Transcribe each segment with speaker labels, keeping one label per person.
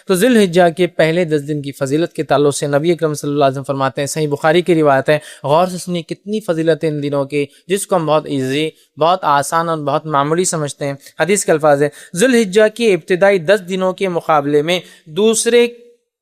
Speaker 1: تو ذی الحجہ کے پہلے 10 دن کی فضیلت کے تعلق سے نبی اکرم صلی اللہ علیہ وسلم فرماتے ہیں، صحیح بخاری کی روایت ہے، غور سے سنیے کتنی فضیلت ہے ان دنوں کی، جس کو ہم بہت ایزی، بہت آسان اور بہت معمولی سمجھتے ہیں۔ حدیث کے الفاظ ہے، ذی الحجہ کے ابتدائی 10 دنوں کے مقابلے میں دوسرے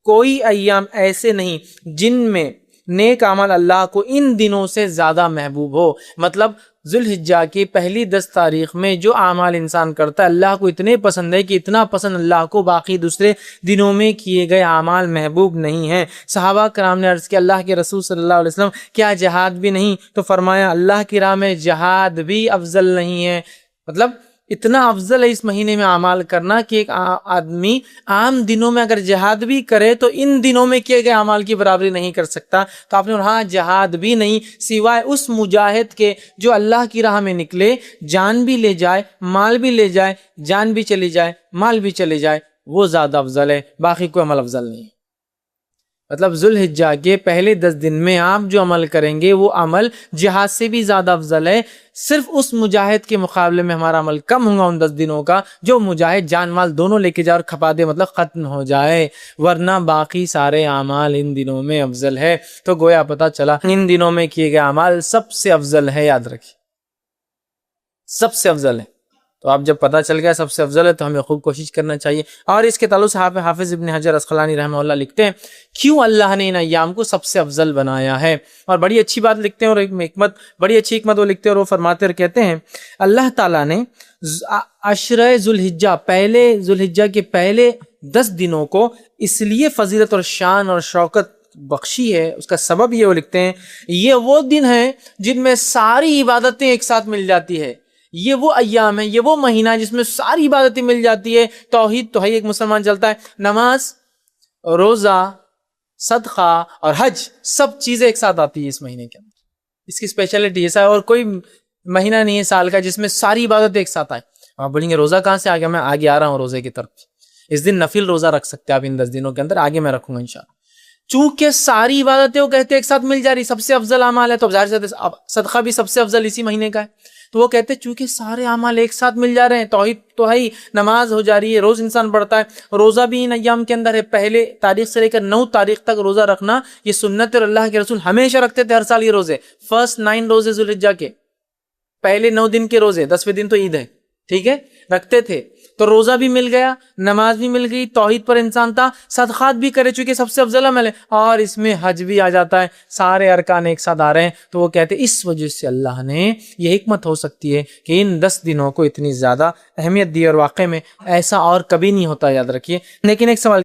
Speaker 1: کوئی ایام ایسے نہیں جن میں نیک عمل اللہ کو ان دنوں سے زیادہ محبوب ہو۔ مطلب ذی الحجہ کی پہلی 10 تاریخ میں جو اعمال انسان کرتا ہے اللہ کو اتنے پسند ہے کہ اتنا پسند اللہ کو باقی دوسرے دنوں میں کیے گئے اعمال محبوب نہیں ہیں۔ صحابہ کرام نے عرض کیا، اللہ کے رسول صلی اللہ علیہ وسلم کیا جہاد بھی نہیں؟ تو فرمایا اللہ کی راہ میں جہاد بھی افضل نہیں ہے۔ مطلب اتنا افضل ہے اس مہینے میں اعمال کرنا کہ ایک آدمی عام دنوں میں اگر جہاد بھی کرے تو ان دنوں میں کیے گئے اعمال کی برابری نہیں کر سکتا۔ تو آپ نے ہاں جہاد بھی نہیں سوائے اس مجاہد کے جو اللہ کی راہ میں نکلے، جان بھی لے جائے، مال بھی لے جائے، جان بھی چلی جائے، مال بھی چلی جائے، وہ زیادہ افضل ہے، باقی کوئی عمل افضل نہیں ہے۔ مطلب ذی الحجہ کے پہلے 10 دن میں آپ جو عمل کریں گے وہ عمل جہاد سے بھی زیادہ افضل ہے۔ صرف اس مجاہد کے مقابلے میں ہمارا عمل کم ہوگا ان 10 دنوں کا جو مجاہد جان مال دونوں لے کے جائے اور کھپا دے، مطلب ختم ہو جائے، ورنہ باقی سارے اعمال ان دنوں میں افضل ہے۔ تو گویا پتہ چلا ان دنوں میں کیے گئے اعمال سب سے افضل ہے، یاد رکھیے سب سے افضل ہے۔ تو آپ جب پتہ چل گیا سب سے افضل ہے تو ہمیں خوب کوشش کرنا چاہیے۔ اور اس کے تعلق سے حافظ ابن حجر اسقلانی رحمہ اللہ لکھتے ہیں کیوں اللہ نے ان ایام کو سب سے افضل بنایا ہے، اور بڑی اچھی بات لکھتے ہیں، اور ایک حکمت، بڑی اچھی حکمت وہ لکھتے ہیں، اور وہ فرماتے اور کہتے ہیں اللہ تعالیٰ نے عشرہ ذی الحجہ، پہلے ذی الحجہ کے پہلے 10 دنوں کو اس لیے فضیلت اور شان اور شوکت بخشی ہے، اس کا سبب یہ وہ لکھتے ہیں یہ وہ دن ہیں جن میں ساری عبادتیں ایک ساتھ مل جاتی ہے، یہ وہ ایام ہے، یہ وہ مہینہ ہے جس میں ساری عبادتیں مل جاتی ہے۔ توحید تو ہے ایک مسلمان چلتا ہے، نماز، روزہ، صدقہ اور حج، سب چیزیں ایک ساتھ آتی ہے اس مہینے کے اندر۔ اس کی اسپیشلٹی ایسا ہے، اور کوئی مہینہ نہیں ہے سال کا جس میں ساری عبادتیں ایک ساتھ آئیں۔ آپ بولیں گے روزہ کہاں سے آ گیا؟ میں آگے آ رہا ہوں روزے کی طرف۔ اس دن نفل روزہ رکھ سکتے ہیں آپ ان 10 دنوں کے اندر، آگے میں رکھوں گا انشاءاللہ۔ چونکہ ساری عبادتیں وہ کہتے ہیں ایک ساتھ مل جا رہی، سب سے افضل اعمال ہے، تو ظاہر سے صدقہ بھی سب سے افضل اسی مہینے کا ہے۔ تو وہ کہتے ہیں چونکہ سارے اعمال ایک ساتھ مل جا رہے ہیں، توحید تو ہے ہی، نماز ہو جا رہی ہے، روز انسان پڑھتا ہے، روزہ بھی ان ایام کے اندر ہے، پہلے تاریخ سے لے کر 9 تاریخ تک روزہ رکھنا یہ سنت، اور اللہ کے رسول ہمیشہ رکھتے تھے ہر سال یہ روزے، فرسٹ 9 روزے ذی الحجہ کے، پہلے 9 دن کے روزے، 10ویں دن تو عید ہے، ٹھیک ہے، رکھتے تھے۔ تو روزہ بھی مل گیا، نماز بھی مل گئی، توحید پر انسان تھا، صدقات بھی کرے چونکہ سب سے افضل عمل ہے، اور اس میں حج بھی آ جاتا ہے، سارے ارکان ایک ساتھ آ رہے ہیں۔ تو وہ کہتے ہیں اس وجہ سے اللہ نے یہ حکمت ہو سکتی ہے کہ ان 10 دنوں کو اتنی زیادہ اہمیت دی، اور واقع میں ایسا اور کبھی نہیں ہوتا، یاد رکھیے۔ لیکن ایک سوال